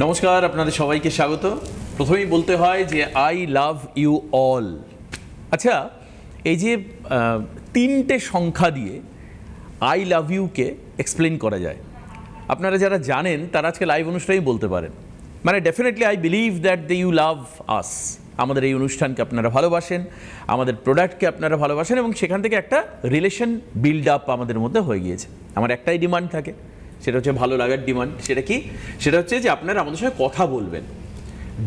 নমস্কার, আপনাদের সবাইকে স্বাগত। প্রথমেই বলতে হয় যে আই লাভ ইউ অল। আচ্ছা, এই যে তিনটে সংখ্যা দিয়ে আই লাভ ইউকে এক্সপ্লেন করা যায়, আপনারা যারা জানেন তারা আজকে লাইভ অনুষ্ঠানেই বলতে পারেন। মানে definitely I believe that they you love us. আমাদের এই অনুষ্ঠানকে আপনারা ভালোবাসেন, আমাদের প্রোডাক্টকে আপনারা ভালোবাসেন, এবং সেখান থেকে একটা রিলেশন বিল্ড আপ আমাদের মধ্যে হয়ে গিয়েছে। আমার একটাই ডিমান্ড থাকে, সেটা হচ্ছে ভালো লাগার ডিমান্ড। সেটা কি? সেটা হচ্ছে যে আপনারা আমাদের সঙ্গে কথা বলবেন,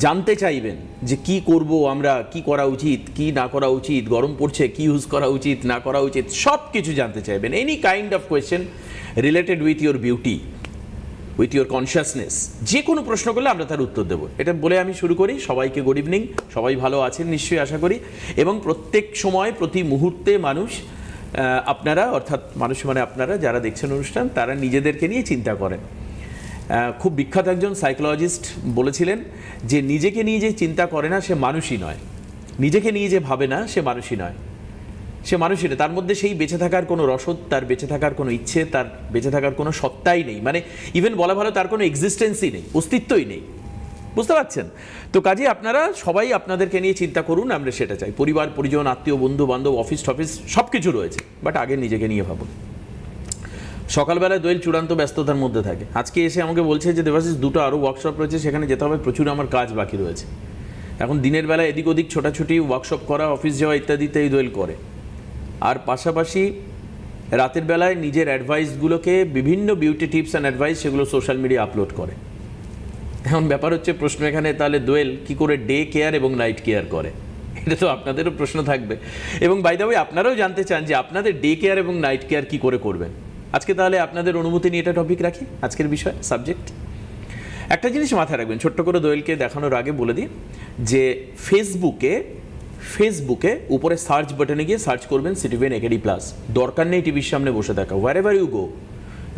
জানতে চাইবেন যে কি করব আমরা, কি করা উচিত, কি না করা উচিত, গরম পড়ছে কি ইউজ করা উচিত না করা উচিত, সব কিছু জানতে চাইবেন। Any kind of question related with your beauty, with your consciousness, যে কোনো প্রশ্ন করলে আমরা তার উত্তর দেবো। এটা বলে আমি শুরু করি। সবাইকে গুড ইভিনিং। সবাই ভালো আছেন নিশ্চয়ই, আশা করি। এবং প্রত্যেক সময় প্রতি মুহূর্তে মানুষ, আপনারা অর্থাৎ মানুষ মানে আপনারা যারা দেখছেন অনুষ্ঠান, তারা নিজেদেরকে নিয়ে চিন্তা করেন। খুব বিখ্যাত একজন সাইকোলজিস্ট বলেছিলেন যে নিজেকে নিয়ে যে চিন্তা করে না সে মানুষই নয়, নিজেকে নিয়ে যে ভাবে না সে মানুষই নয়, সে মানুষই নয়। তার মধ্যে সেই বেঁচে থাকার কোনো রসদ, তার বেঁচে থাকার কোনো ইচ্ছে, তার বেঁচে থাকার কোনো সত্তাই নেই। মানে ইভেন বলা ভালো তার কোনো এক্সিস্টেন্সই নেই, অস্তিত্বই নেই। বুঝতে পারছেন তো? কাজে আপনারা সবাই আপনাদেরকে নিয়ে চিন্তা করুন, আমরা সেটা চাই। পরিবার পরিজন, আত্মীয় বন্ধু বান্ধব, অফিস টফিস সব কিছু রয়েছে, বাট আগে নিজেকে নিয়ে ভাবুন। সকালবেলায় দোয়েল চূড়ান্ত ব্যস্ততার মধ্যে থাকে। আজকে এসে আমাকে বলছে যে দেবাশিস দুটো আরও ওয়ার্কশপ রয়েছে, সেখানে যেতে হবে, প্রচুর আমার কাজ বাকি রয়েছে। এখন দিনের বেলা এদিক ওদিক ছোটাছুটি, ওয়ার্কশপ করা, অফিস যাওয়া ইত্যাদিতেই দোয়েল করে। আর পাশাপাশি রাতের বেলায় নিজের অ্যাডভাইসগুলোকে, বিভিন্ন বিউটি টিপস অ্যান্ড অ্যাডভাইস, সেগুলো সোশ্যাল মিডিয়া আপলোড করে। এখন ব্যাপার হচ্ছে, প্রশ্ন এখানে তাহলে দোয়েল কী করে ডে কেয়ার এবং নাইট কেয়ার করে? এটা তো আপনাদেরও প্রশ্ন থাকবে। এবং বাই দ্য ওয়ে আপনারাও জানতে চান যে আপনাদের ডে কেয়ার এবং নাইট কেয়ার কী করে করবেন। আজকে তাহলে আপনাদের অনুমতি নিয়ে এটা টপিক রাখি, আজকের বিষয় সাবজেক্ট। একটা জিনিস মাথায় রাখবেন, ছোট্ট করে দোয়েলকে দেখানোর আগে বলে দিই যে ফেসবুকে উপরে সার্চ বাটনে গিয়ে সার্চ করবেন সিটিভিএন একেডি প্লাস। দরকার নেই টিভির সামনে বসে থাকা। হোয়ার এভার ইউ গো,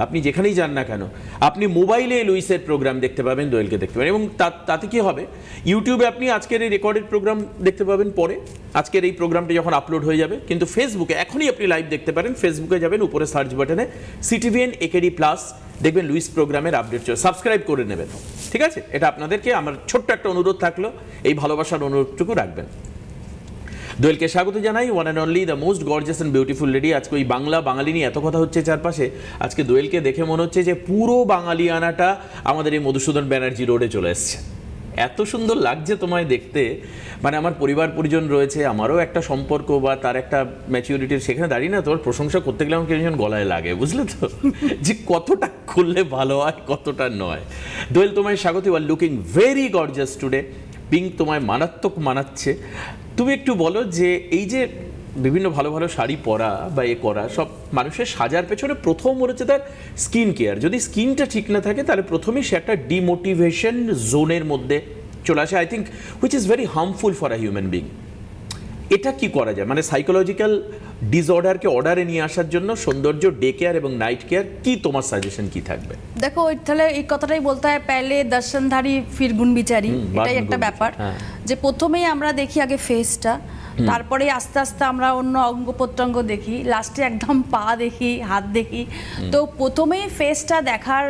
আপনি যেখানেই যান না কেন, আপনি মোবাইলে লুইসের প্রোগ্রাম দেখতে পাবেন, দোয়েলকে দেখতে পাবেন। এবং তাতে কি হবে, ইউটিউবে আপনি আজকের এই রেকর্ডেড প্রোগ্রাম দেখতে পাবেন পরে, আজকের এই প্রোগ্রামটি যখন আপলোড হয়ে যাবে। কিন্তু ফেসবুকে এখনই আপনি লাইভ দেখতে পারেন। ফেসবুকে যাবেন, উপরে সার্চ বাটনে সিটিভিএন একেডি প্লাস, দেখবেন লুইস প্রোগ্রামের আপডেট চলে, সাবস্ক্রাইব করে নেবেন। ঠিক আছে? এটা আপনাদেরকে আমার ছোট্ট একটা অনুরোধ থাকলো, এই ভালোবাসার অনুরোধটুকু রাখবেন। দোয়েলকে স্বাগত জানাই, one and only the most gorgeous and beautiful lady. আজকে ওই বাঙালি নিয়ে এত কথা হচ্ছে চারপাশে, আজকে দোয়েলকে দেখে মনে হচ্ছে যে পুরো বাঙালিয়ানাটা আমাদের এই মধুসূদন ব্যানার্জি রোডে চলে এসছে। এত সুন্দর লাগছে তোমায় দেখতে। মানে আমার পরিবার পরিজন রয়েছে, আমারও একটা সম্পর্ক বা তার একটা ম্যাচিউরিটির, সেখানে দাঁড়িয়ে না তোমার প্রশংসা করতে গেলে আমার কিছু গলায় লাগে, বুঝলে তো, যে কতটা করলে ভালো হয় কতটা নয়। দোয়েল তোমায় স্বাগত, you are looking very gorgeous today. Pink তোমায় মারাত্মক মানাচ্ছে। তুমি একটু বলো যে এই যে বিভিন্ন ভালো ভালো শাড়ি পরা বা এ করা, সব মানুষের সাজার পেছনে প্রথম হচ্ছে তার স্কিন কেয়ার। যদি স্কিনটা ঠিক না থাকে তাহলে প্রথমেই সে একটা ডিমোটিভেশন জোনের মধ্যে চলে আসে, I think, which is very harmful for a human being. এটা কি করা যায়? মানে সাইকোলজিক্যাল ডিসঅর্ডারকে অর্ডারে নিয়ে আসার জন্য সৌন্দর্য, ডে কেয়ার এবং নাইট কেয়ার, কি তোমার সাজেশন কি থাকবে? দেখো, তাহলে এই কথাটাই বলতে হয়, পেলে দর্শনধারী ফির গুণ বিচারি, এটাই একটা ব্যাপার। যে প্রথমেই আমরা দেখি আগে ফেসটা, তারপরে আস্তে আস্তে আমরা অন্য অঙ্গ প্রত্যঙ্গ দেখি, লাস্টে একদম পা দেখি, হাত দেখি। তো প্রথমেই ফেসটা দেখার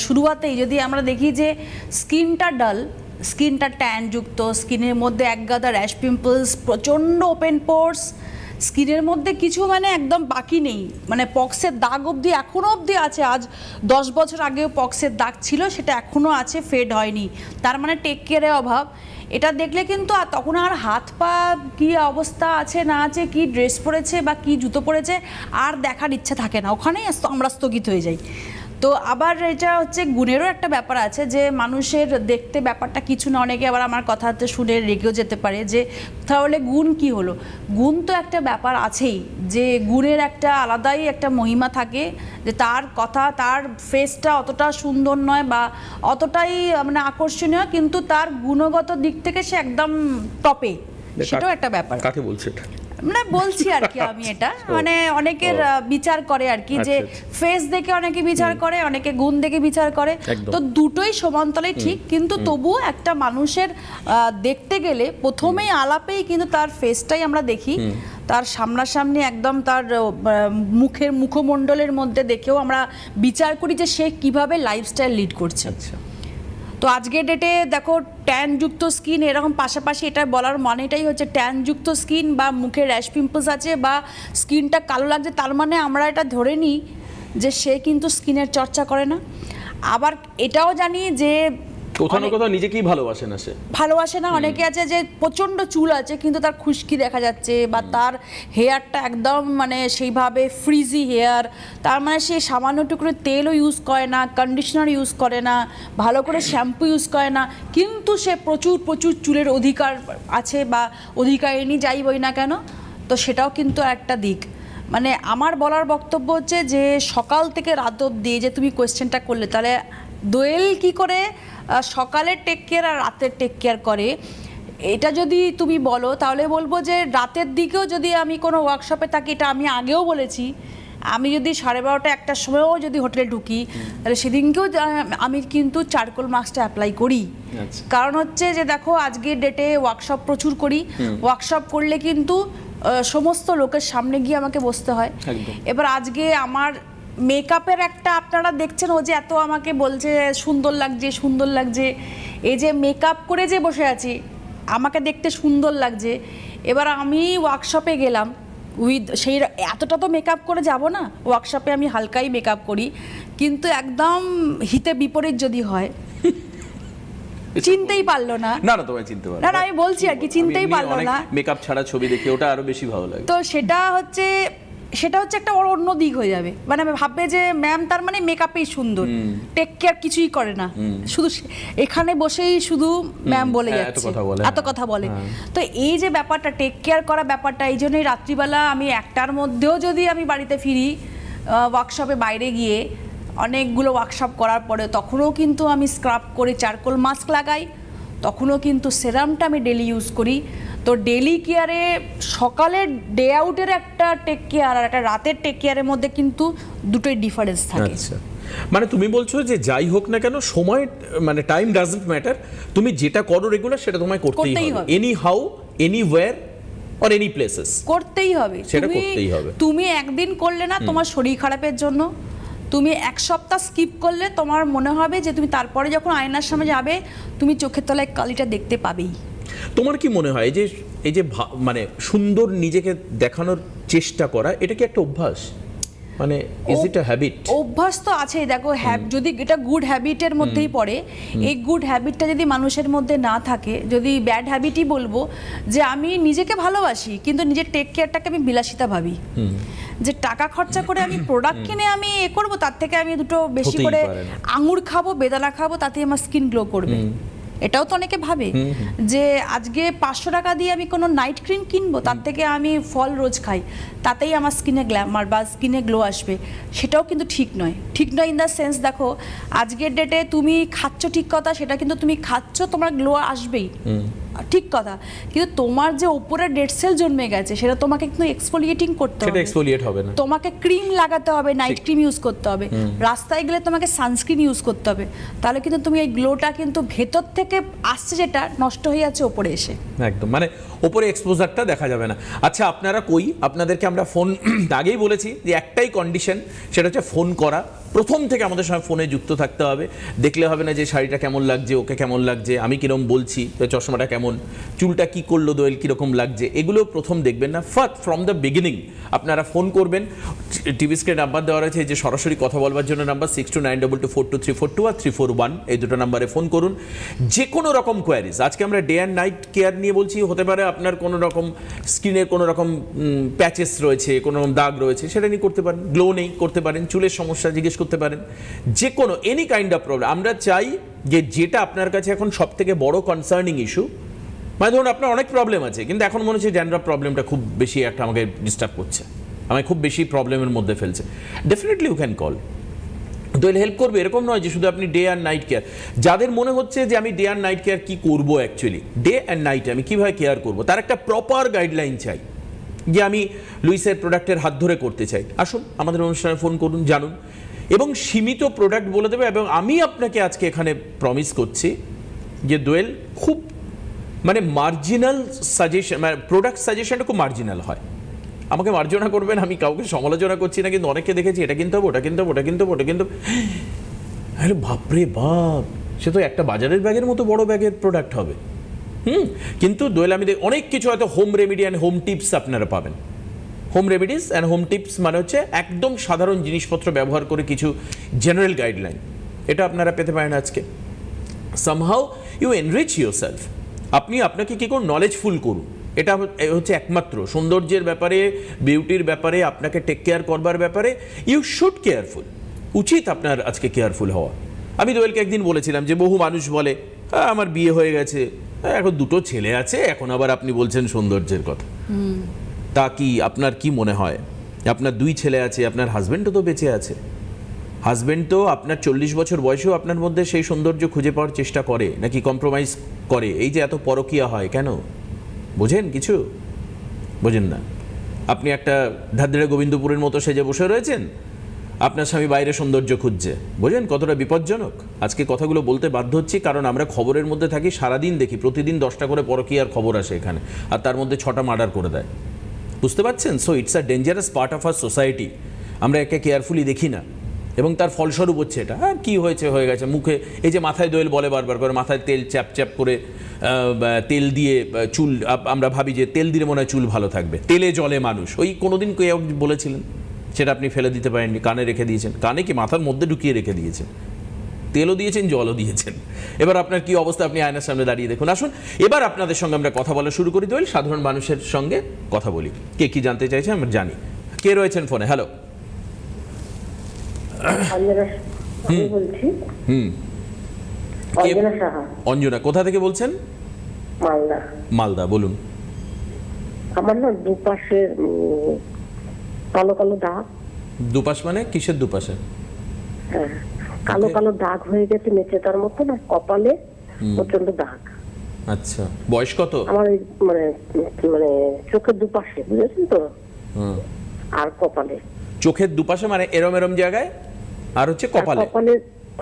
শুরুয়াতেই যদি আমরা দেখি যে স্কিনটা ডাল, স্কিনটা ট্যানযুক্ত, স্কিনের মধ্যে একগাদা র্যাশ পিম্পলস, প্রচণ্ড ওপেন পোর্স, স্কিনের মধ্যে কিছু মানে একদম বাকি নেই, মানে পক্সের দাগ অবধি এখনও অবধি আছে। আজ 10 বছর আগেও পক্সের দাগ ছিল, সেটা এখনও আছে, ফেড হয়নি। তার মানে টেক কেয়ারের অভাব। এটা দেখলে কিন্তু তখন আর হাত পা কী অবস্থা আছে না আছে, কি ড্রেস পরেছে বা কি জুতো পরেছে আর দেখার ইচ্ছে থাকে না, ওখানেই আমরা স্থগিত হয়ে যাই। তো আবার এটা হচ্ছে গুণেরও একটা ব্যাপার আছে, যে মানুষের দেখতে ব্যাপারটা কিছু না, অনেকে আবার আমার কথাতে শুনে রেগেও যেতে পারে যে তাহলে গুণ কি হলো। গুণ তো একটা ব্যাপার আছেই, যে গুণের একটা আলাদাই একটা মহিমা থাকে, যে তার কথা, তার ফেসটা অতটা সুন্দর নয় বা অতটাই মানে আকর্ষণীয়, কিন্তু তার গুণগত দিক থেকে সে একদম টপে, সেটাও একটা ব্যাপার। কাকে বলছে এটা? মানে বলছি আর কি আমি এটা, মানে অনেকের বিচার করে আর কি, যে ফেস দেখে অনেকে বিচার করে, অনেকে গুণ দেখে বিচার করে, তো দুটোই সমান্তরালে ঠিক। কিন্তু তবুও একটা মানুষের দেখতে গেলে প্রথমেই আলাপেই কিন্তু তার ফেসটাই আমরা দেখি, তার সামনাসামনি একদম তার মুখের মুখমণ্ডলের মধ্যে দেখেও আমরা বিচার করি যে সে কিভাবে লাইফস্টাইল লিড করছে। তো আজকের ডেটে দেখো ট্যানযুক্ত স্কিন এরকম পাশাপাশি, এটা বলার মানেটাই হচ্ছে ট্যানযুক্ত স্কিন বা মুখে র্যাশ পিম্পলস আছে বা স্কিনটা কালো লাগছে, তার মানে আমরা এটা ধরে নিই যে সে কিন্তু স্কিনের চর্চা করে না। আবার এটাও জানি যে কোথাও না কোথাও নিজেকেই ভালোবাসে না। অনেকে আছে যে প্রচণ্ড চুল আছে কিন্তু তার খুশকি দেখা যাচ্ছে, বা তার হেয়ারটা একদম মানে সেইভাবে ফ্রিজি হেয়ার, তার মানে সে সামান্য টুকরো তেলও ইউজ করে না, কন্ডিশনার ইউজ করে না, ভালো করে শ্যাম্পু ইউজ করে না, কিন্তু সে প্রচুর প্রচুর চুলের অধিকার আছে বা অধিকারিণী যাই বই না কেন। তো সেটাও কিন্তু একটা দিক। মানে আমার বলার বক্তব্য হচ্ছে যে সকাল থেকে রাত অবধি যে তুমি কোয়েশ্চেনটা করলে, তাহলে দোয়েল কি করে সকালের টেক কেয়ার আর রাতের টেক কেয়ার করে, এটা যদি তুমি বলো তাহলে বলবো যে রাতের দিকেও যদি আমি কোনো ওয়ার্কশপে থাকি, এটা আমি আগেও বলেছি, আমি যদি 12:30 1টার সময়ও যদি হোটেলে ঢুকি, তাহলে সেদিনকেও আমি কিন্তু চারকোল মাস্কটা অ্যাপ্লাই করি। কারণ হচ্ছে যে দেখো আজকের ডেটে ওয়ার্কশপ প্রচুর করি, ওয়ার্কশপ করলে কিন্তু সমস্ত লোকের সামনে গিয়ে আমাকে বসতে হয়। এবার আজকে আমার মেকআপের একটা, আপনারা দেখছেন ও যে এত আমাকে বলছে সুন্দর লাগছে সুন্দর লাগছে, এই যে মেকআপ করে যে বসে আছি আমাকে দেখতে সুন্দর লাগছে। এবার আমি ওয়ার্কশপে গেলাম উইথ সেই এতটা তো মেকআপ করে যাব না, ওয়ার্কশপে আমি হালকাই মেকআপ করি, কিন্তু একদম হিতে বিপরীত যদি হয় চিনতেই পারলো না। না না তোমায় চিনতে পারলো না, আমি বলছি আর কি, চিনতেই পারলো না। মেকআপ ছাড়া ছবি দেখি ওটা আরো বেশি ভালো লাগে। তো সেটা হচ্ছে একটা অন্য দিক হয়ে যাবে, মানে ভাববে যে ম্যাম তার মানে মেকআপেই সুন্দর, টেক কেয়ার কিছুই করে না, শুধু এখানে বসেই শুধু ম্যাম বলে যাচ্ছে, এত কথা বলে। তো এই যে ব্যাপারটা টেক কেয়ার করা ব্যাপারটা, এই জন্যই রাত্রিবেলা আমি 1টার মধ্যেও যদি আমি বাড়িতে ফিরি ওয়ার্কশপে বাইরে গিয়ে অনেকগুলো ওয়ার্কশপ করার পরে, তখনও কিন্তু আমি স্ক্রাব করে চারকোল মাস্ক লাগাই, তখনও কিন্তু সেরামটা আমি ডেলি ইউজ করি। তো ডেলি কেয়ারে সকালের ডে আউটের একটা টেক কেয়ার আর একটা রাতের টেক কেয়ারের মধ্যে কিন্তু দুটোই ডিফারেন্স থাকে। মানে তুমি বলছো যে যাই হোক না কেন সময়, মানে টাইম ডাজন্ট ম্যাটার, তুমি যেটা করো রেগুলার সেটা তোমায় করতেই হবে, any how anywhere or any places করতেই হবে, সেটা করতেই হবে। তুমি একদিন করলে না তোমার শরীর খারাপের জন্য, তুমি 1 সপ্তাহ স্কিপ করলে তোমার মনে হবে যে তুমি তারপরে যখন আয়নার সামনে যাবে তুমি চোখের তলায় কালিটা দেখতে পাবেই। তোমার কি মনে হয় এই যে মানে সুন্দর নিজেকে দেখানোর চেষ্টা করা, এটা কি একটা অভ্যাস? মানে ইজ ইট আ হ্যাবিট? অভ্যাস তো আছেই, দেখো যদি এটা গুড হ্যাবিটের মধ্যেই পড়ে, এই গুড হ্যাবিটটা যদি মানুষের মধ্যে না থাকে, যদি ব্যাড হ্যাবিটই বলবো, যে আমি নিজেকে ভালোবাসি কিন্তু নিজের টেক কেয়ারটাকে আমি বিলাসিতা ভাবি, যে টাকা খরচা করে আমি প্রোডাক্ট কিনে আমি এ করবো, তার থেকে আমি দুটো বেশি করে আঙুর খাবো, বেদানা খাবো, তাতে আমার স্কিন গ্লো করবে। এটাও তো অনেকে ভাবে যে আজকে 500 টাকা দিয়ে আমি কোনো নাইট ক্রিম কিনবো, তার থেকে আমি ফল রোজ খাই, তাতেই আমার স্কিনে গ্ল্যামার বা স্কিনে গ্লো আসবে। সেটাও কিন্তু ঠিক নয় ইন দ্য সেন্স, দেখো আজকের ডেটে তুমি খাচ্ছ ঠিক কথা, সেটা কিন্তু তুমি খাচ্ছ তোমার গ্লো আসবেই ঠিক কথা, কিন্তু তোমার যে উপরে ডেড সেল জন্মে গেছে সেটা তোমাকে কিন্তু এক্সফোলিয়েটিং করতে হবে, সেটা এক্সফোলিয়েট হবে না, তোমাকে ক্রিম লাগাতে হবে, নাইট ক্রিম ইউজ করতে হবে, রাস্তায় গেলে তোমাকে সানস্ক্রিন ইউজ করতে হবে, তাহলে কিন্তু তুমি এই গ্লোটা কিন্তু ভেতর থেকে আসছে যেটা নষ্ট হয়ে যাচ্ছে উপরে এসে, একদম মানে উপরে এক্সপোজারটা দেখা যাবে না। আচ্ছা আপনারা আপনাদেরকে আমরা ফোন আগেই বলেছি যে একটাই কন্ডিশন, সেটা হচ্ছে ফোন করা, প্রথম থেকে আমাদের সঙ্গে ফোনে যুক্ত থাকতে হবে, দেখলে হবে না যে শাড়িটা কেমন লাগছে, ওকে কেমন লাগছে, আমি কিরকম বলছি, চশমাটা কেমন, চুলটা কি করলো দোয়েল কিরকম লাগছে, এগুলো প্রথম দেখবেন না, ফার্স্ট ফ্রম দ্য বিগিনিং আপনারা ফোন করবেন। টিভি স্ক্রিনে নাম্বার দেওয়া রয়েছে, যে সরাসরি কথা বলবার জন্য নাম্বার 6292242342 আর 341, এই দুটো নাম্বারে ফোন করুন। যে কোনো রকম কোয়ারিজ, আজকে আমরা ডে অ্যান্ড নাইট কেয়ার নিয়ে বলছি, হতে পারে আপনার কোনো রকম স্কিনের কোনো রকম প্যাচেস রয়েছে, কোনো রকম দাগ রয়েছে, সেটা নিয়ে করতে পারেন, গ্লো নেই করতে পারেন, চুলের সমস্যা জিজ্ঞেস করতে পারেন, যে কোনো এনি কাইন্ড অফ প্রবলেম। আমরা চাই যে যেটা আপনার কাছে এখন সব থেকে বড় কনসার্নিং ইস্যু, মানে ধরুন আপনার অনেক প্রবলেম আছে কিন্তু এখন মনে হচ্ছে ড্যান্ড্রাফ প্রবলেমটা খুব বেশি একটা আমাকে ডিস্টার্ব করছে, আমায় খুব বেশি প্রবলেমের মধ্যে ফেলছে, definitely you can call. Doel help করবে, এরকম নয় যে শুধু আপনি ডে অ্যান্ড নাইট কেয়ার। যাদের মনে হচ্ছে যে আমি ডে অ্যান্ড নাইট কেয়ার কী করবো, অ্যাকচুয়ালি ডে অ্যান্ড নাইটে আমি কীভাবে কেয়ার করবো তার একটা প্রপার গাইডলাইন চাই, যে আমি লুইসের প্রোডাক্টের হাত ধরে করতে চাই, আসুন আমাদের অনুষ্ঠানে ফোন করুন, জানুন। এবং সীমিত প্রোডাক্ট বলে দেবে। এবং আমি আপনাকে আজকে এখানে প্রমিস করছি যে দোয়েল খুব মানে মার্জিনাল সাজেশন, মানে প্রোডাক্ট সাজেশনটা খুব মার্জিনাল হয়। আমাকে মার্জনা করবেন, আমি কাউকে সমালোচনা করছি না, কিন্তু অনেককে দেখেছি এটা কিনতে হবে, ওটা কিনতে হবে, ওটা কিনতে হবে, ওটা কিন্তু আরে বাপরে বাপ, সে তো একটা বাজারের ব্যাগের মতো বড় ব্যাগের প্রোডাক্ট হবে। কিন্তু দোয়েল আমি অনেক কিছু হয়তো home remedy and home tips আপনারা পাবেন। Home remedies and home tips মানে হচ্ছে একদম সাধারণ জিনিসপত্র ব্যবহার করে কিছু জেনারেল গাইডলাইন, এটা আপনারা পেতে পারেন আজকে। Somehow you enrich yourself, আপনি আপনাকে কী করুন, নলেজফুল করুন। এটা হচ্ছে একমাত্র সৌন্দর্যের ব্যাপারে, বিউটির ব্যাপারে, আপনাকে টেক কেয়ার করবার ব্যাপারে ইউ শুড কেয়ারফুল, উচিত আপনার আজকে কেয়ারফুল হওয়া। আমি দোয়েলকে একদিন বলেছিলাম যে বহু মানুষ বলে আমার বিয়ে হয়ে গেছে, এখন দুটো ছেলে আছে, এখন আবার আপনি বলছেন সৌন্দর্যের কথা। তা কি আপনার কি মনে হয়, আপনার 2 ছেলে আছে, আপনার হাজব্যান্ডও তো বেঁচে আছে, হাজব্যান্ড তো আপনার 40 বছর বয়সেও আপনার মধ্যে সেই সৌন্দর্য খুঁজে পাওয়ার চেষ্টা করে নাকি কম্প্রোমাইজ করে? এই যে এত পরকীয়া হয় কেন, বোঝেন কিছু? বোঝেন না। আপনি একটা ধাদ্রে গোবিন্দপুরের মতো সেজে বসে রয়েছেন, আপনার স্বামী বাইরে সৌন্দর্য খুঁজছে, বোঝেন কতটা বিপজ্জনক। আজকে কথাগুলো বলতে বাধ্য হচ্ছি কারণ আমরা খবরের মধ্যে থাকি, সারাদিন দেখি প্রতিদিন 10টা করে পরকীয়ার খবর আসে এখানে, আর তার মধ্যে 6টা মার্ডার করে দেয়, বুঝতে পারছেন? So it's a dangerous part of our society, আমরা একে কেয়ারফুলি দেখি না, এবং তার ফলস্বরূপ হচ্ছে এটা। হ্যাঁ, কী হয়েছে হয়ে গেছে, মুখে এই যে মাথায় দোয়েল বলে বারবার করে, মাথায় তেল চ্যাপ চ্যাপ করে তেল দিয়ে চুল, আমরা ভাবি যে তেল দিলে মনে হয় চুল ভালো থাকবে, তেলে জলে মানুষ, ওই কোনোদিন কেউ বলেছিলেন সেটা আপনি ফেলে দিতে পারেননি, কানে রেখে দিয়েছেন, কানে কি মাথার মধ্যে ঢুকিয়ে রেখে দিয়েছেন, তেলও দিয়েছেন জলও দিয়েছেন। এবার আপনার কি অবস্থা, আপনি আয়নার সামনে দাঁড়িয়ে দেখুন। আসুন এবার আপনাদের সঙ্গে আমরা কথা বলা শুরু করি, দোয়েল সাধারণ মানুষের সঙ্গে কথা বলি, কে কি জানতে চাইছে আমরা জানি। কে রয়েছেন ফোনে? হ্যালো। অঞ্জনা, কোথা থেকে বলছেন? মালদা। মালদা, বলুন। আমার না দুপাশে কালো কালো দাগ। দুপাশ মানে কিসের দুপাশে? হ্যাঁ, কালো কালো দাগ হয়ে গেছে নিচে, তার মতো না কপালে প্রচন্ড দাগ। আচ্ছা, বয়স কত? আমার মানে মানে চোখের দুপাশে, বুঝেছেন তো, আর কপালে। চোখের দুপাশে মানে এরম এরম জায়গায়, আর হচ্ছে কপালে? কপালে,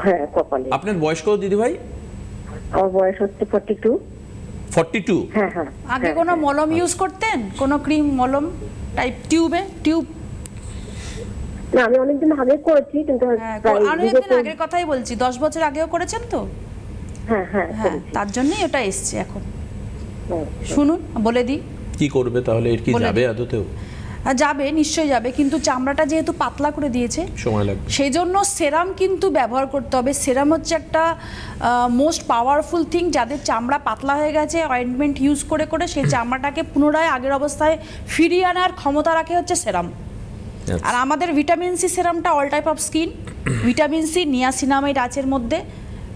হ্যাঁ কপালে। আপনার বয়স কত দিদি ভাই? আমার বয়স হচ্ছে 42। 42? হ্যাঁ হ্যাঁ। আগে কোনো মলম ইউজ করতেন, কোনো ক্রিম মলম টাইপ টিউবে টিউব? না, আমি অনেকদিন আগে করেছি, কিন্তু আমি একদিন আগের কথাই বলছি, 10 বছর আগেও করেছেন তো? হ্যাঁ হ্যাঁ হ্যাঁ, তার জন্যই ওটা এসছে এখন। হ্যাঁ। শুনুন বলে দিই। কি করবে তাহলে, এর কি যাবে আদতেও? যাবে, নিশ্চয়ই যাবে, কিন্তু চামড়াটা যেহেতু পাতলা করে দিয়েছে সময় লাগবে, সেই জন্য সেরাম কিন্তু ব্যবহার করতে হবে। সেরাম হচ্ছে একটা মোস্ট পাওয়ারফুল থিং, যাদের চামড়া পাতলা হয়ে গেছে অয়েন্টমেন্ট ইউজ করে করে সেই চামড়াটাকে পুনরায় আগের অবস্থায় ফিরিয়ে আনার ক্ষমতা রাখে হচ্ছে সেরাম। আর আমাদের ভিটামিন সি সেরামটা all type of skin, vitamin C niacinamide আছে এর মধ্যে,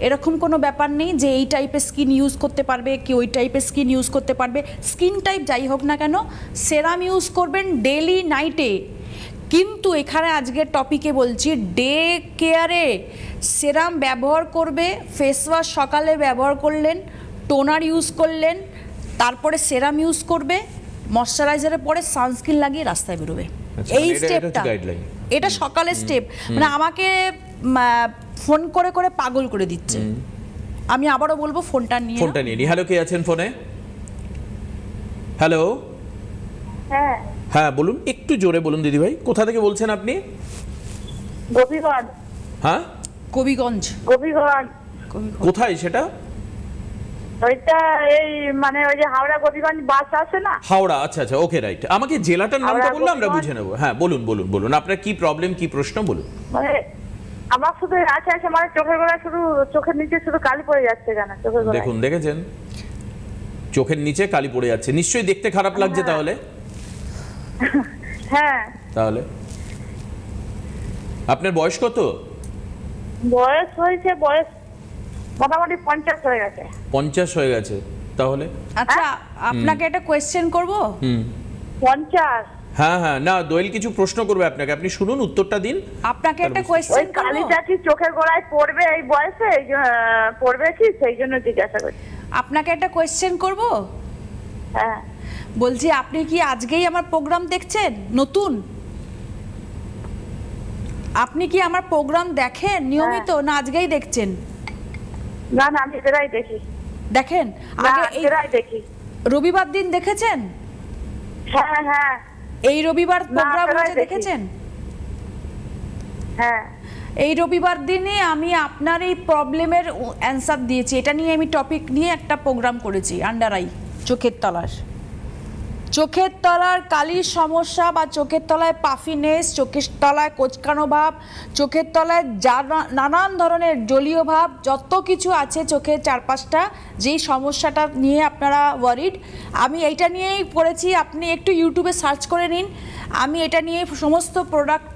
এরকম কোনো ব্যাপার নেই যে এই টাইপের স্কিন ইউজ করতে পারবে কি ওই টাইপের স্কিন ইউজ করতে পারবে। স্কিন টাইপ যাই হোক না কেন, সেরাম ইউজ করবেন ডেলি নাইটে। কিন্তু এখানে আজকের টপিকে বলছি, ডে কেয়ারে সেরাম ব্যবহার করবে, ফেস ওয়াশ সকালে ব্যবহার করলেন, টোনার ইউজ করলেন, তারপরে সেরাম ইউজ করবে, ময়শ্চারাইজারের পরে সানস্ক্রিন লাগিয়ে রাস্তায় বেরোবে। এই স্টেপটা, এটা সকালের স্টেপ। মানে আমাকে ফোন করে করে পাগল করে দিচ্ছে। আমি আবারও বলবো, ফোনটা নিয়ে নি। হ্যালো, কে আছেন ফোনে? হ্যালো। হ্যাঁ হ্যাঁ বলুন, একটু জোরে বলুন দিদি ভাই, কোথা থেকে বলছেন আপনি? গোপীগঞ্জ। হ্যাঁ, কবিগঞ্জ। গোপীগঞ্জ কোথায় সেটা? ওইটা এই মানে ওই যে হাওড়া গোপীগঞ্জ বাস আছে না? হাওড়া, আচ্ছা আচ্ছা, ওকে রাইট। আমাকে জেলাটার নামটা বললে আমরা বুঝে নেব। হ্যাঁ বলুন বলুন বলুন, আপনার কি প্রবলেম, কি প্রশ্ন বলুন। মানে আমার শুধু আছে মানে চোখের গোড়া শুধু, চোখের নিচে শুধু কালি পড়ে যাচ্ছে কেন চোখের গোড়ায়? দেখুন, দেখেছেন চোখের নিচে কালি পড়ে যাচ্ছে, নিশ্চয়ই দেখতে খারাপ লাগছে তাহলে। হ্যাঁ। তাহলে আপনার বয়স কত? বয়স হয়েছে, বয়স মোটামুটি 50 হয়ে গেছে। 50 হয়ে গেছে তাহলে? আচ্ছা, আপনাকে একটা কোয়েশ্চেন করব। 50? হ্যাঁ হ্যাঁ, না দোয়েল কিছু প্রশ্ন করবে আপনাকে, আপনি শুনুন, উত্তরটা দিন। আপনাকে একটা ওই কোয়েশ্চেন করব। কালিটা কি চোখের গোড়ায় পড়বে এই বয়সে? পড়বে কি, সেই জন্য জিজ্ঞাসা করছি। আপনাকে একটা কোয়েশ্চেন করব। হ্যাঁ। বলছি, আপনি কি আজকেই আমার প্রোগ্রাম দেখছেন নতুন? আপনি কি আমার প্রোগ্রাম দেখেন নিয়মিত, না আজকেই দেখছেন? না না, আমি এরাই দেখি। দেখেন? না, আগে এই এরাই দেখি। রবিবার দিন দেখেছেন? হ্যাঁ হ্যাঁ এই রবিবার প্রোগ্রাম এরাই হচ্ছে, দেখি। দেখেছেন? হ্যাঁ। এই রবিবার দিনে আমি আপনার এই প্রবলেমের অ্যান্সার দিয়েছি। এটা নিয়ে আমি টপিক নিয়ে একটা প্রোগ্রাম করেছি, আন্ডার আই, চোখের তলার কালির সমস্যা, বা চোখের তলায় পাফিনেস, চোখের তলায় কোঁচকানো ভাব, চোখের তলায় নানান ধরনের জলীয় ভাব, যত কিছু আছে চোখের চারপাশটা, যেই সমস্যাটা নিয়ে আপনারা ওয়ারিড, আমি এইটা নিয়েই করেছি। আপনি একটু ইউটিউবে সার্চ করে নিন। আমি এটা নিয়ে সমস্ত প্রোডাক্ট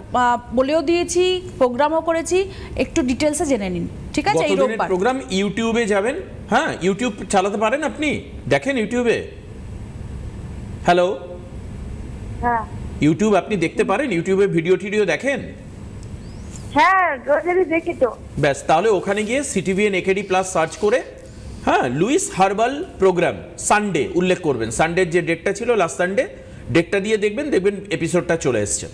বলেও দিয়েছি, প্রোগ্রামও করেছি, একটু ডিটেলসে জেনে নিন, ঠিক আছে? এই কতদিনের রোববার প্রোগ্রাম? ইউটিউবে যাবেন, হ্যাঁ ইউটিউব চালাতে পারেন আপনি, দেখেন ইউটিউবে। হ্যালো, হ্যাঁ ইউটিউব আপনি দেখতে পারেন? ইউটিউবে ভিডিও টিডিও দেখেন? হ্যাঁ, রোজেরই দেখি তো। ব্যাস, তাহলে ওখানে গিয়ে সিটিভিএন একেডি প্লাস সার্চ করে, হ্যাঁ লুইস হার্বাল প্রোগ্রাম সানডে উল্লেখ করবেন, সানডের যে ডেটটা ছিল লাস্ট সানডে, ডেটটা দিয়ে দেখবেন এপিসোডটা চলে এসছে।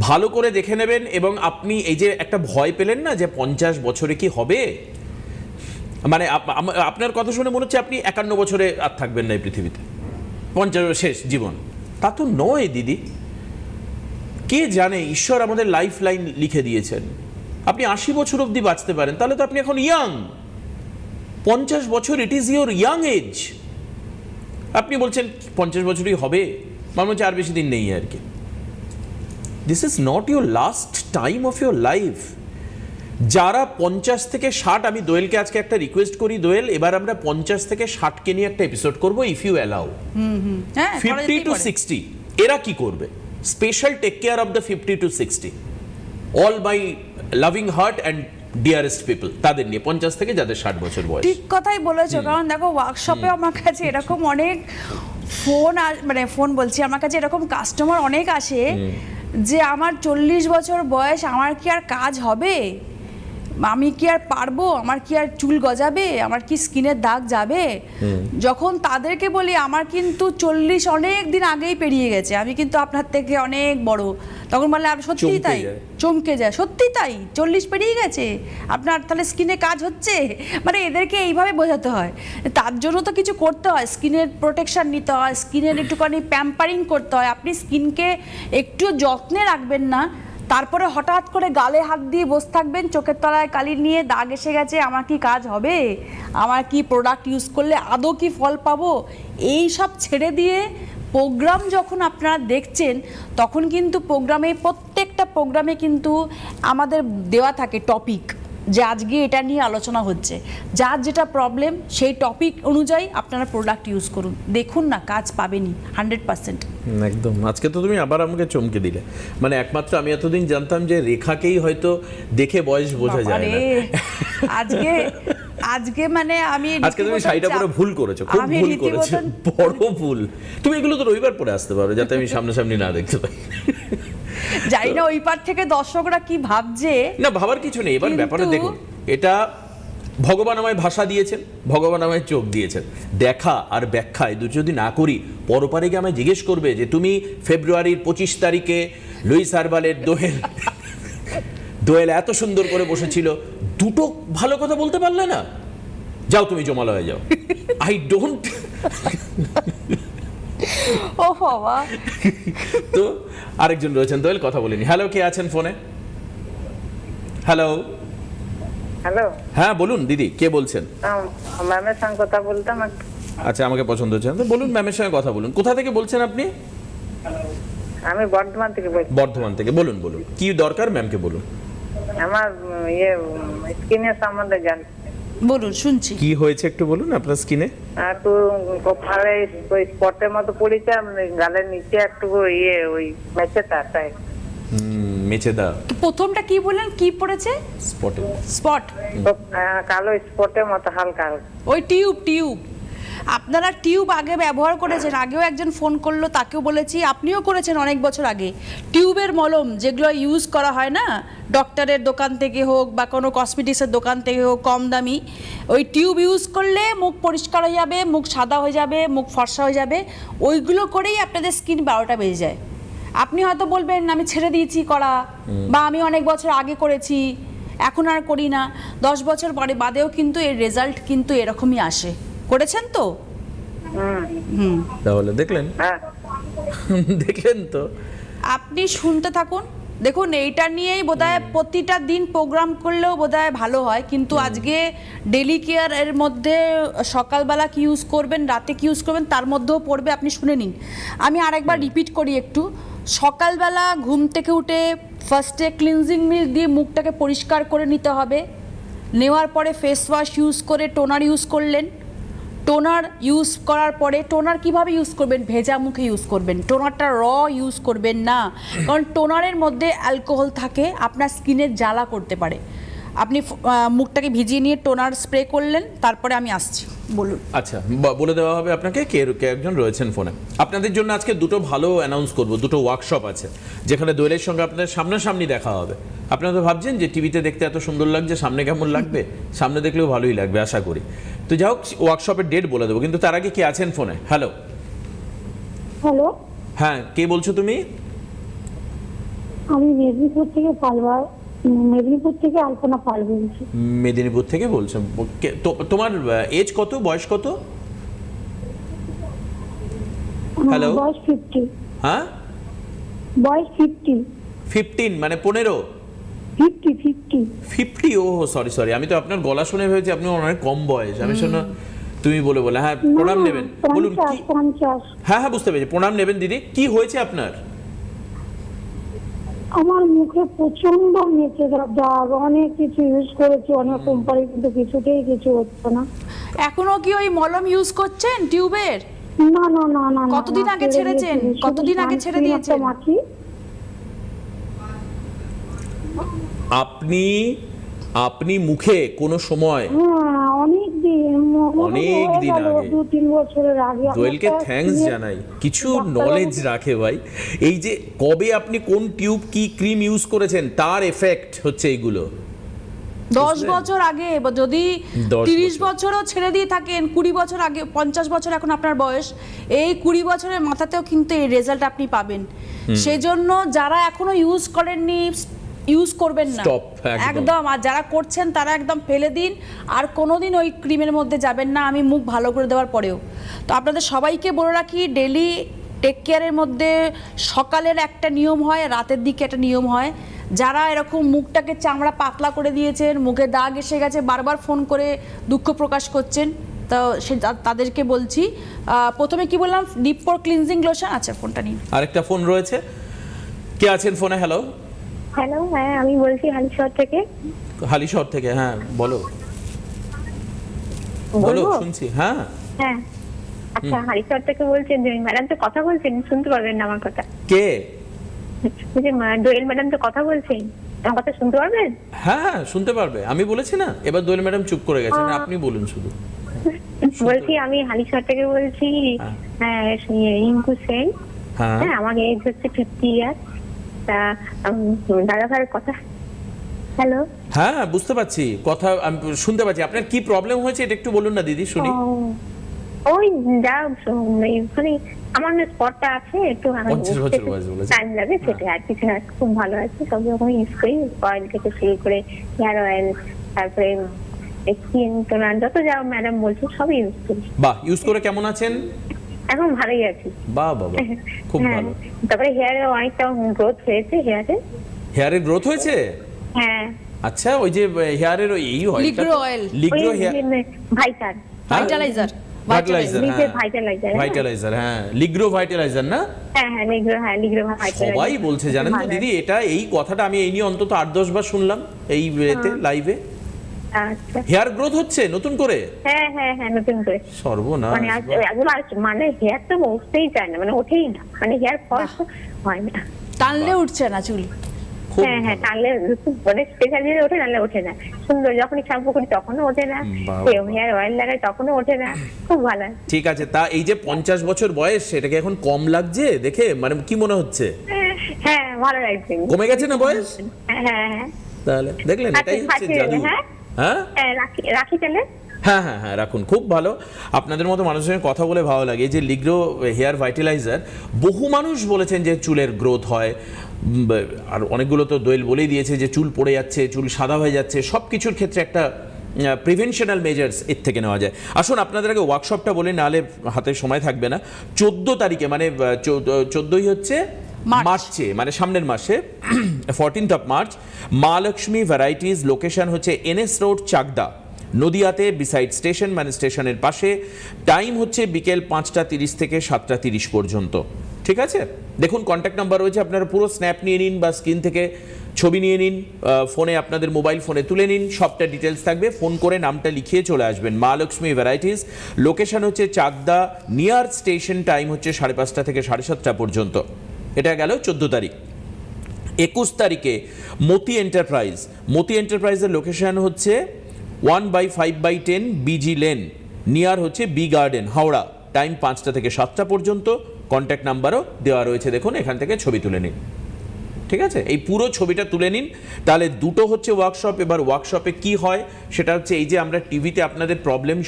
ভালো করে দেখে নেবেন। এবং আপনি এই যে একটা ভয় পেলেন না যে 50 বছরে কি হবে, মানে আপনার কথা শুনে মনে হচ্ছে আপনি 51 বছরে আর থাকবেন না এই পৃথিবীতে, 50 শেষ জীবন। তা তো নয় দিদি, কে জানে, ঈশ্বর আমাদের লাইফ লাইন লিখে দিয়েছেন, আপনি 80 বছর অবধি বাঁচতে পারেন, তাহলে তো আপনি এখন ইয়াং। 50 বছর, it is your young age. আপনি বলছেন 50 বছরই হবে, আমার মনে হচ্ছে আর বেশি দিন নেই আর কি। This is not your last time of your life. যারা 50 থেকে 60, আমি দোয়েলকে আজকে একটা রিকোয়েস্ট করি, দোয়েল এবার আমরা 50 থেকে 60 কে নিয়ে একটা এপিসোড করব, ইফ ইউ অ্যালাউ। হ্যাঁ, 50 to 60 এরা কি করবে? Special take care of the 50 to 60, all my loving heart and dearest people, তাদের নিয়ে 50 থেকে যাদের 60 বছর বয়স। ঠিক কথাই বলেছো। কারণ দেখো, ওয়ার্কশপে আমার কাছে এরকম অনেক ফোন বলছি, আমার কাছে এরকম কাস্টমার অনেক আসে যে আমার 40 বছর বয়স, আমার কি আর কাজ হবে? আমি কি আর পারবো? আমার কি আর চুল গজাবে? আমার কি স্কিনের দাগ যাবে? যখন তাদেরকে বলি আমার কিন্তু 40 অনেক দিন আগেই পেরিয়ে গেছে, আমি কিন্তু আপনার থেকে অনেক বড়, তখন বলে আর সত্যি তাই, চমকে যায়, সত্যি তাই 40 পেরিয়ে গেছে, আপনার তাহলে স্কিনে কাজ হচ্ছে? মানে এদেরকে এইভাবে বোঝাতে হয়। তার জন্য তো কিছু করতে হয়, স্কিনের প্রোটেকশন নিতে হয়, স্কিনের একটুখানি প্যাম্পারিং করতে হয়। আপনি স্কিনকে একটু যত্নে রাখবেন না, তারপরে হঠাৎ করে গালে হাত দিয়ে বসে থাকবেন, চোখের তলায় কালি নিয়ে দাগ এসে গেছে, আমার কি কাজ হবে? আমার কি প্রোডাক্ট ইউজ করলে আদৌ কি ফল পাবো? এই সব ছেড়ে দিয়ে প্রোগ্রাম যখন আপনারা দেখছেন, তখন কিন্তু প্রত্যেকটা প্রোগ্রামে কিন্তু আমাদের দেওয়া থাকে টপিক, যে আজকে এটা নিয়ে আলোচনা হচ্ছে, যার যেটা প্রবলেম সেই টপিক অনুযায়ী আপনারা প্রোডাক্ট ইউজ করুন, দেখুন না কাজ পাবেনই 100%। একদম। আজকে তো তুমি আবার আমাকে চমকে দিলে, মানে একমাত্র আমি এতদিন জানতাম যে রেখাকেই হয়তো দেখে বয়স বোঝা যায় না। আজকে মানে আমি আজকে তুমি শাড়িটা পরে ভুল করেছো, খুব ভুল করেছো, বড় ভুল। তুমি এগুলো তো রবিবার পরে আসতে পারো, যাতে আমি সামনাসামনি না দেখতে পাই। জানি না ওই পার থেকে দর্শকরা কি ভাবছে। না, ভাবার কিছু নেই। এবার ব্যাপারটা দেখুন, এটা ভগবান আমায় ভাষা দিয়েছেন, ভগবান আমায় চোখ দিয়েছেন, দেখা আর ব্যাখ্যা এই দুটো যদি না করি, পরপারে গিয়ে আমায় জিজ্ঞেস করবে যে তুমি ফেব্রুয়ারির 25 তারিখে লুইস হার্বালের দোয়েল এত সুন্দর করে বসেছিল, দুটো ভালো কথা বলতে পারলে না, যাও তুমি জমালয়ে যাও। I don't. ও বাবা। তো আরেকজন রয়েছেন, দোয়েল কথা বলিনি। হ্যালো, কে আছেন ফোনে? হ্যালো। হ্যালো, হ্যাঁ বলুন দিদি, কে বলছেন? ম্যামের সঙ্গে কথা বলতাম। আচ্ছা, আমাকে পছন্দ হচ্ছে তো বলুন, ম্যামের সঙ্গে কথা বলুন। কোথা থেকে বলছেন আপনি? আমি বর্ধমান থেকে বলছি। বর্ধমান থেকে, বলুন বলুন, কি দরকার ম্যামকে বলুন। আমার স্কিনের সম্বন্ধে জানি। বলুন, শুনছি। কি হয়েছে একটু বলুন আপনার স্কিনে? একটু কপালে ওই স্পটের মতো পড়েছে, গালের নিচে একটু ওই মেচেটা, তাই মেচেদা প্রথমটা কি বললেন, কি পড়েছে? স্পটে। স্পট, কালো স্পটের মতো হালকা হালকা। ওই টিউব আপনারা টিউব আগে ব্যবহার করেছেন, আগেও একজন ফোন করলো তাকেও বলেছি, আপনিও করেছেন অনেক বছর আগে। টিউবের মলম যেগুলো ইউজ করা হয় না, ডক্টরের দোকান থেকে হোক বা কোনো কসমেটিক্সের দোকান থেকে হোক কম দামি, ওই টিউব ইউজ করলে মুখ পরিষ্কার হয়ে যাবে, মুখ সাদা হয়ে যাবে, মুখ ফর্সা হয়ে যাবে। ওইগুলো করেই আপনাদের স্কিন 12টা বেজে যায়। আপনি হয়তো বলবেন আমি ছেড়ে দিয়েছি করা, বা আমি অনেক বছর আগে করেছি এখন আর করি না, 10 বছর পরে বাদেও কিন্তু এর রেজাল্ট কিন্তু এরকমই আসে। করেছেন তো? তাহলে দেখলেন, হ্যাঁ দেখলেন তো। আপনি শুনতে থাকুন, দেখুন এইটা নিয়েই বোধহয় প্রতিটা দিন প্রোগ্রাম করলেও বোধহয় ভালো হয়, কিন্তু আজকে ডেলি কেয়ার এর মধ্যে সকালবেলা কি ইউজ করবেন, রাতে কি ইউজ করবেন তার মধ্যেও পড়বে, আপনি শুনে নিন। আমি আরেকবার রিপিট করি একটু। সকালবেলা ঘুম থেকে উঠে ফার্স্টে ক্লিনজিং মিল্ক দিয়ে মুখটাকে পরিষ্কার করে নিতে হবে। নেওয়ার পরে ফেস ওয়াশ ইউজ করে টোনার ইউজ করলেন। টোনার ইউজ করার পরে, টোনার কিভাবে ইউজ করবেন? ভেজা মুখে ইউজ করবেন, টোনারটা র ইউজ করবেন না, কারণ টোনারের মধ্যে অ্যালকোহল থাকে, আপনার স্কিনের জ্বালা করতে পারে। আপনি মুখটাকে ভিজিয়ে নিয়ে টোনার স্প্রে করলেন, তারপরে আমি আসছি, বলুন। আচ্ছা, বলে দেওয়া হবে আপনাকে কে একজন রয়েছেন ফোনে। আপনাদের জন্য আজকে দুটো ভালো অ্যানাউন্স করব, দুটো ওয়ার্কশপ আছে যেখানে দোয়েলের সঙ্গে আপনাদের সামনাসামনি দেখা হবে। আপনারা তো ভাবছেন যে টিভিতে দেখতে এত সুন্দর লাগছে, সামনে কেমন লাগবে? সামনে দেখলেও ভালোই লাগবে আশা করি। তো যাই হোক, ওয়ার্কশপের ডেট বলে দেবো, কিন্তু তার আগে কে আছেন ফোনে? হ্যালো। হ্যালো, হ্যাঁ, কে বলছো তুমি? আমি মেদিনীপুর থেকে আলপনা পাল বলছি। মেদিনীপুর থেকে বলছো? তোমার এজ কত, বয়স কত? হ্যালো। বয়স 50। হ্যাঁ, বয়স 50। 15 মানে 15? 50। ও সরি, আমি তো আপনার গলা শুনে ভেবেছি আপনি অনেক কম বয়স। আমি শোনো তুমি বলে হ্যাঁ, প্রণাম নেবেন, বলুন কি? 50। হ্যাঁ, বুঝতে পেরেছি, প্রণাম নেবেন দিদি। কি হয়েছে আপনার? আমার মুখে প্রচন্ড মেচে দাগ, অনেক কিছু ইউজ করেছি, অনেক কোম্পানি, কিন্তু কিছুতেই কিছু হচ্ছে না। এখনো কি ওই মলম ইউজ করছেন টিউবের? না না না না। কতদিন আগে ছেড়েছেন? কতদিন আগে ছেড়ে দিয়েছেন? আপনি মুখে কোনো সময় অনেক দিন আগে, 2-3 বছরের আগে দোয়েলকে থ্যাঙ্কস জানাই, কিছু নলেজ রাখে ভাই। এই যে কবে আপনি কোন টিউব কি ক্রিম ইউজ করেছেন তার এফেক্ট হচ্ছে এইগুলো। 10 বছর আগে, যদি 30 বছরও ছেড়ে দিয়ে থাকেন, 20 বছর আগে, 50 বছর এখন আপনার বয়স, এই 20 বছরের মাথাতেও কিন্তু এই রেজাল্ট আপনি পাবেন। সেজন্য যারা এখনো ইউজ করেননি, ইউজ করবেন না একদম, আর যারা করছেন তারা একদম ফেলে দিন, আর কোনোদিন ওই ক্রিমের মধ্যে যাবেন না, আমি মুখ ভালো করে দেওয়ার পরেও। তো আপনাদের সবাইকে বলে রাখি, ডেলি টেক কেয়ারের মধ্যে সকালের একটা নিয়ম হয়, রাতের দিকে একটা নিয়ম হয়। যারা এরকম মুখটাকে চামড়া পাতলা করে দিয়েছেন, মুখে দাগ এসে গেছে, বারবার ফোন করে দুঃখ প্রকাশ করছেন, তো তাদেরকে বলছি, প্রথমে কি বললাম, ডিপ পোর ক্লিনজিং লোশন। আচ্ছা, ফোনটা নিন। আরেকটা ফোন রয়েছে, কে আছেন ফোনে? হ্যালো। হ্যালো, হ্যাঁ আমি বলছি হালিশহর থেকে। হালিশহর থেকে, হ্যাঁ বলো শুনছি। হ্যাঁ হ্যাঁ, আচ্ছা, হালিশহর থেকে বলছেন। ম্যাডাম তো কথা বলছেন, শুনতে পারবেন না আমার কথা? কে? দোয়েল ম্যাডাম তো কথা বলছেন, আমার কথা শুনতে পারবেন? হ্যাঁ, শুনতে পারবে। আমি বলেছি না, এবার দোয়েল ম্যাডাম চুপ করে গেছেন, আপনি বলুন শুধু। বলছি আমি হালিশহর থেকে বলছি। হ্যাঁ, রিঙ্কু সেন। হ্যাঁ, আমার এজ হচ্ছে 50 ইয়ার। তা দাদা ভাইয়ের কথা। হ্যালো। হ্যাঁ, বুঝতে পারছি, কথা আমি শুনতে পাচ্ছি। আপনার কি প্রবলেম হয়েছে এটা একটু বলুন না দিদি, শুনি। ওই যা মানে আমার না স্পটটা আছে, একটু 50 বছর বয়স বলেছে, টাইম লাগে, সেটা আর কিছু না, খুব ভালো আছে। সব রকম ইউজ করি, অয়েল থেকে শুরু করে হেয়ার অয়েল, তারপরে স্কিন টোনার, যত যা ম্যাডাম বলছে সবই ইউজ করি। বাহ, ইউজ করে কেমন আছেন? এখন ভালোই আছি। বাহ বাবা, খুব ভালো। তারপরে হেয়ারে অনেকটা গ্রোথ হয়েছে। হেয়ারে গ্রোথ হয়েছে? হ্যাঁ। আচ্ছা, ওই যে হেয়ারের এই লিগ্রো অয়েল, লিগ্রো হেয়ার ভাইটালাইজার, ভাইটালাইজার, হ্যাঁ লিগ্রো ভাইটালাইজার না? হ্যাঁ, লিগ্রো ভাইটালাইজার। সবাই বলছে জানেন তো দিদি, এটা এই কথাটা আমি এই নিয়ে অন্তত 8-10 বার শুনলাম এই লাইভে। আচ্ছা, হেয়ার গ্রোথ হচ্ছে নতুন করে? হ্যাঁ, নতুন করে। সর্বনাশ, মানে হেয়ার তো উঠতেই চায় না, মানে ওঠেই না, মানে হেয়ার ফল হয় না, টানলে উঠছে না চুল। খুব হ্যাঁ হ্যাঁ, ভালো। টানলে মানে স্পেশাল জিনিস ওঠে, টানলে ওঠে না। সুন্দর, যখনই শ্যাম্পু করি তখনও ওঠে না, বাহ। হেয়ার অয়েল লাগাই তখনও ওঠে না, খুব ভালো। ঠিক আছে, তা এই যে 50 বছর বয়স, সেটাকে এখন কম লাগছে দেখে, মানে কি মনে হচ্ছে? হ্যাঁ ভালো লাগছে। কমে গেছে না বয়স? হ্যাঁ হ্যাঁ তাহলে দেখলেন, এটাই হচ্ছে জাদু। হ্যাঁ হ্যাঁ হ্যাঁ, রাখি তাহলে। হ্যাঁ হ্যাঁ হ্যাঁ, রাখুন। খুব ভালো, আপনাদের মতো মানুষের সঙ্গে কথা বলে ভালো লাগে। এই যে লিগ্রো হেয়ার ভাইটালাইজার, বহু মানুষ বলেছেন যে চুলের গ্রোথ হয়, আর অনেকগুলো তো দোয়েল বলেই দিয়েছে যে চুল পড়ে যাচ্ছে, চুল সাদা হয়ে যাচ্ছে, সব কিছুর ক্ষেত্রে একটা প্রিভেনশনাল মেজার্স এর থেকে নেওয়া যায়। আসুন আপনাদের আগে ওয়ার্কশপটা বলে, নাহলে হাতে সময় থাকবে না। 14 তারিখে, মানে 14ই হচ্ছে মার্চে, মানে সামনের মাসে 14th of March, Maa Lakshmi varieties, location হচ্ছে NS রোড, চাকদা, নদিয়াতে, বিসাইড স্টেশন, মানে স্টেশনের পাশে। টাইম হচ্ছে বিকেল 5:30 থেকে 7:30 পর্যন্ত। ঠিক আছে, দেখুন কন্ট্যাক্ট নাম্বার রয়েছে, আপনারা পুরো স্ন্যাপ নিয়ে নিন বা স্ক্রিন থেকে ছবি নিয়ে নিন, ফোনে, আপনাদের মোবাইল ফোনে তুলে নিন, সবটা ডিটেলস থাকবে। ফোন করে নামটা লিখিয়ে চলে আসবেন। মা লক্ষ্মী ভ্যারাইটিস, লোকেশন হচ্ছে চাকদা, নিয়ার স্টেশন। টাইম হচ্ছে 5:30 থেকে 7:30 পর্যন্ত। এটা গেল 14 তারিখ। 21 তারিখে মতি এন্টারপ্রাইজ, মতি এন্টারপ্রাইজের লোকেশন হচ্ছে 1/5/10 বিজি লেন, নিয়ার হচ্ছে বি গার্ডেন, হাওড়া। টাইম 5টা থেকে 7টা পর্যন্ত। কন্ট্যাক্ট নাম্বারও দেওয়া রয়েছে, দেখুন এখান থেকে ছবি তুলে নিন। ঠিক আছে, এই পুরো ছবিটা তুলে নিন। তাহলে দুটো হচ্ছে ওয়ার্কশপ। এবার ওয়ার্কশপে কি হয় সেটা হচ্ছে, এই যে আমরা টিভিতে আপনাদের প্রবলেম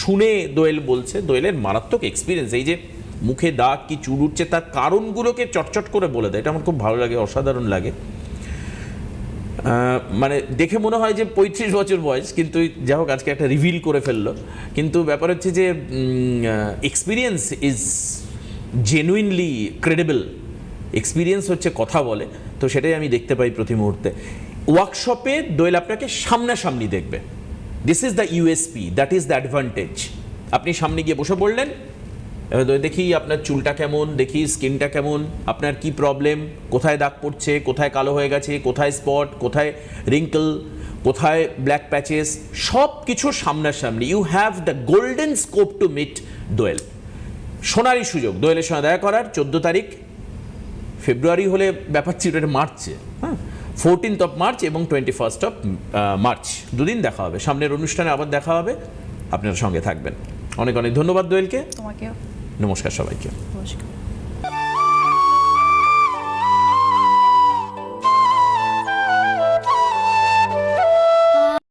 শুনে দোয়েল বলছে, দোয়েলের মারাত্মক এক্সপিরিয়েন্স, এই যে মুখে দাগ কি চুল উঠছে তার কারণগুলোকে চটচট করে বলে দেয়। এটা আমার খুব ভালো লাগে, অসাধারণ লাগে। মানে দেখে মনে হয় যে 35 বছর বয়স, কিন্তু যাই হোক আজকে একটা রিভিল করে ফেললো। কিন্তু ব্যাপার হচ্ছে যে experience is genuinely credible. Experience হচ্ছে কথা বলে, তো সেটাই আমি দেখতে পাই প্রতি মুহূর্তে। ওয়ার্কশপে দোয়েল আপনাকে সামনাসামনি দেখবে। This is the USP, that is the advantage. আপনি সামনে গিয়ে বসে পড়লেন, এবার দেখি আপনার চুলটা কেমন, দেখি স্কিনটা কেমন, আপনার কি প্রবলেম, কোথায় দাগ পড়ছে, কোথায় কালো হয়ে গেছে, কোথায় স্পট, কোথায় রিঙ্কল, কোথায় ব্ল্যাক প্যাচেস, সব কিছু সামনাসামনি। You have the golden scope to meet Doyel. সোনারি সুযোগ দোয়েলের সঙ্গে দেখা করার। 14 তারিখ, ফেব্রুয়ারি হলে ব্যাপার ছিল, এটা মার্চে, হ্যাঁ, 14th of March এবং 21st of March, দুদিন দেখা হবে। সামনের অনুষ্ঠানে আবার দেখা হবে, আপনার সঙ্গে থাকবেন। অনেক অনেক ধন্যবাদ দোয়েলকে। তোমাকেও নমস্কার সবাইকে। নমস্কার।